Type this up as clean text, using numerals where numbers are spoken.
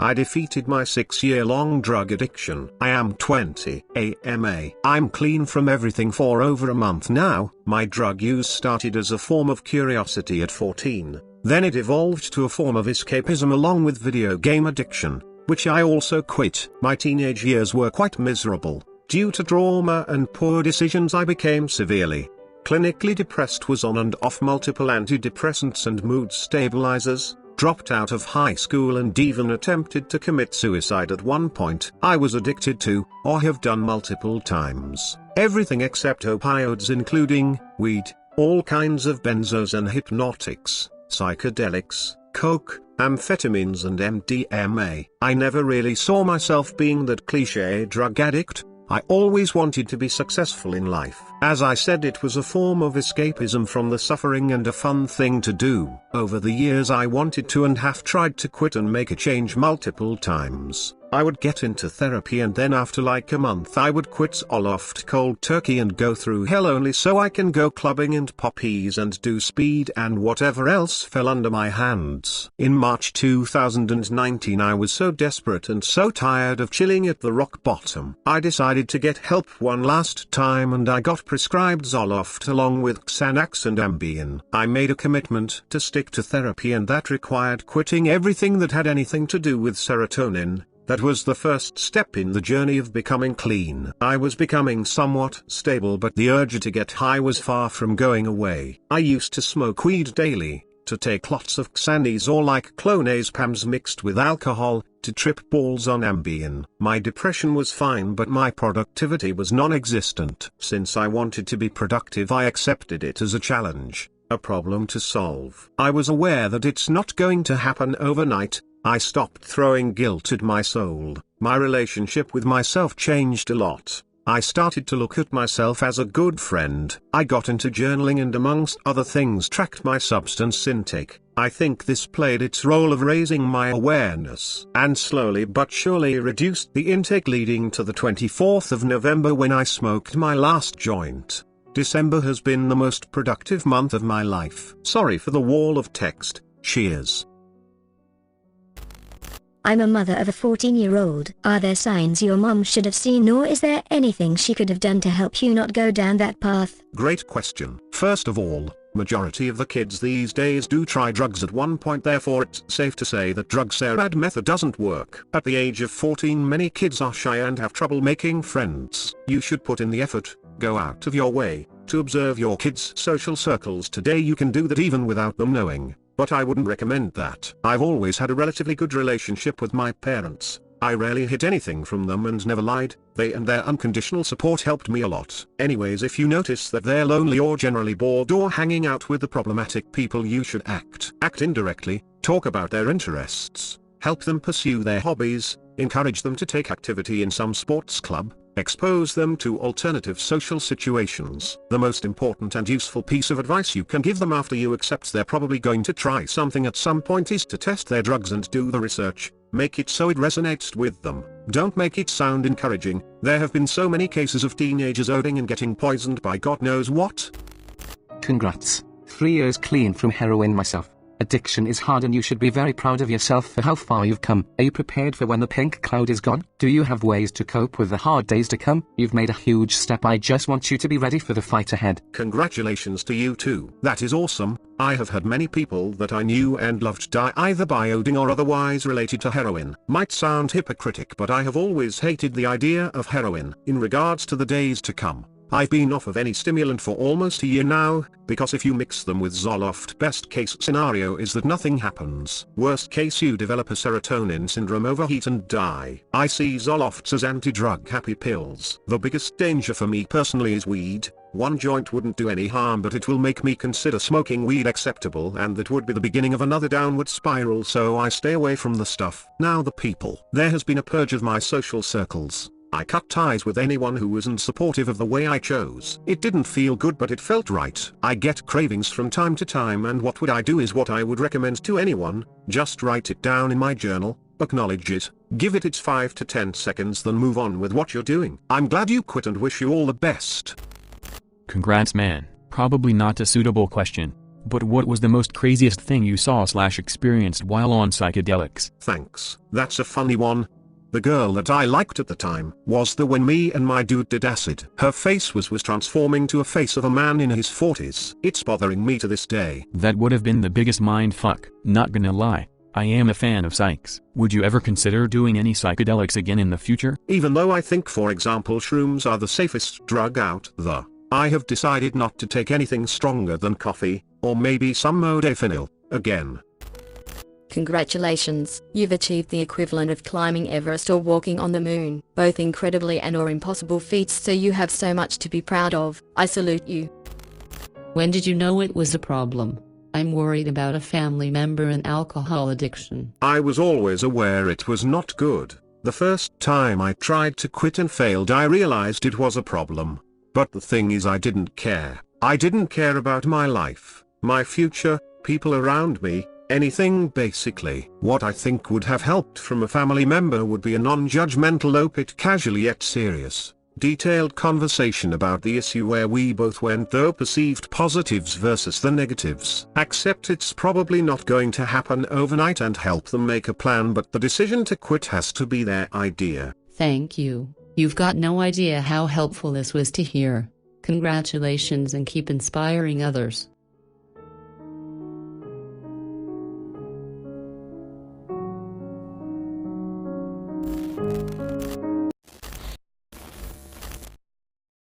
I defeated my 6-year-long drug addiction. I am 20 AMA. I'm clean from everything for over a month now. My drug use started as a form of curiosity at 14. Then it evolved to a form of escapism along with video game addiction, which I also quit. My teenage years were quite miserable. Due to trauma and poor decisions, I became severely clinically depressed, was on and off multiple antidepressants and mood stabilizers, dropped out of high school and even attempted to commit suicide at one point. I was addicted to, or have done multiple times, everything except opioids, including weed, all kinds of benzos and hypnotics, psychedelics, coke, amphetamines and MDMA. I never really saw myself being that cliché drug addict. I always wanted to be successful in life. As I said, it was a form of escapism from the suffering and a fun thing to do. Over the years I wanted to and have tried to quit and make a change multiple times. I would get into therapy and then after like a month I would quit Zoloft cold turkey and go through hell only so I can go clubbing and poppies and do speed and whatever else fell under my hands. In March 2019 I was so desperate and so tired of chilling at the rock bottom. I decided to get help one last time and I got prescribed Zoloft along with Xanax and Ambien. I made a commitment to stick to therapy and that required quitting everything that had anything to do with serotonin. That was the first step in the journey of becoming clean. I was becoming somewhat stable, but the urge to get high was far from going away. I used to smoke weed daily, to take lots of Xannies or like clonazepams mixed with alcohol, to trip balls on Ambien. My depression was fine but my productivity was non-existent. Since I wanted to be productive, I accepted it as a challenge, a problem to solve. I was aware that it's not going to happen overnight. I stopped throwing guilt at my soul. My relationship with myself changed a lot. I started to look at myself as a good friend. I got into journaling and amongst other things tracked my substance intake. I think this played its role of raising my awareness and slowly but surely reduced the intake, leading to the 24th of November when I smoked my last joint. December has been the most productive month of my life. Sorry for the wall of text. Cheers. I'm a mother of a 14-year-old. Are there signs your mom should have seen, or is there anything she could have done to help you not go down that path? Great question. First of all, majority of the kids these days do try drugs at one point, therefore it's safe to say that drugs are a bad method doesn't work. At the age of 14 many kids are shy and have trouble making friends. You should put in the effort, go out of your way, to observe your kids' social circles. Today you can do that even without them knowing. But I wouldn't recommend that. I've always had a relatively good relationship with my parents. I rarely hid anything from them and never lied. They and their unconditional support helped me a lot. Anyways, if you notice that they're lonely or generally bored or hanging out with the problematic people, you should act indirectly, talk about their interests, help them pursue their hobbies, encourage them to take activity in some sports club, expose them to alternative social situations. The most important and useful piece of advice you can give them after you accept they're probably going to try something at some point is to test their drugs and do the research. Make it so it resonates with them. Don't make it sound encouraging. There have been so many cases of teenagers overdosing and getting poisoned by God knows what. Congrats. 3 years clean from heroin myself. Addiction is hard and you should be very proud of yourself for how far you've come. Are you prepared for when the pink cloud is gone? Do you have ways to cope with the hard days to come? You've made a huge step. I just want you to be ready for the fight ahead. Congratulations to you too. That is awesome. I have had many people that I knew and loved die either by ODing or otherwise related to heroin. Might sound hypocritical, but I have always hated the idea of heroin. In regards to the days to come, I've been off of any stimulant for almost a year now, because if you mix them with Zoloft, best case scenario is that nothing happens. Worst case you develop a serotonin syndrome, overheat and die. I see Zolofts as anti-drug happy pills. The biggest danger for me personally is weed. One joint wouldn't do any harm, but it will make me consider smoking weed acceptable, and that would be the beginning of another downward spiral, so I stay away from the stuff. Now the people. There has been a purge of my social circles. I cut ties with anyone who wasn't supportive of the way I chose. It didn't feel good, but it felt right. I get cravings from time to time, and what would I do is what I would recommend to anyone. Just write it down in my journal, acknowledge it, give it its 5 to 10 seconds, then move on with what you're doing. I'm glad you quit and wish you all the best. Congrats, man. Probably not a suitable question. But what was the most craziest thing you saw/experienced while on psychedelics? Thanks, that's a funny one. The girl that I liked at the time was the when me and my dude did acid. Her face was transforming to a face of a man in his 40s. It's bothering me to this day. That would have been the biggest mindfuck, not gonna lie. I am a fan of psychs. Would you ever consider doing any psychedelics again in the future? Even though I think, for example, shrooms are the safest drug out there, I have decided not to take anything stronger than coffee, or maybe some modafinil, again. Congratulations, you've achieved the equivalent of climbing Everest or walking on the moon, both incredibly and or impossible feats, so you have so much to be proud of. I salute you. When did you know it was a problem? I'm worried about a family member and alcohol addiction. I was always aware it was not good. The first time I tried to quit and failed, I realized it was a problem. But the thing is, I didn't care. I didn't care about my life, my future, people around me, anything basically. What I think would have helped from a family member would be a non-judgmental, open, casual yet serious, detailed conversation about the issue where we both went through perceived positives versus the negatives. Accept it's probably not going to happen overnight and help them make a plan, but the decision to quit has to be their idea. Thank you. You've got no idea how helpful this was to hear. Congratulations and keep inspiring others.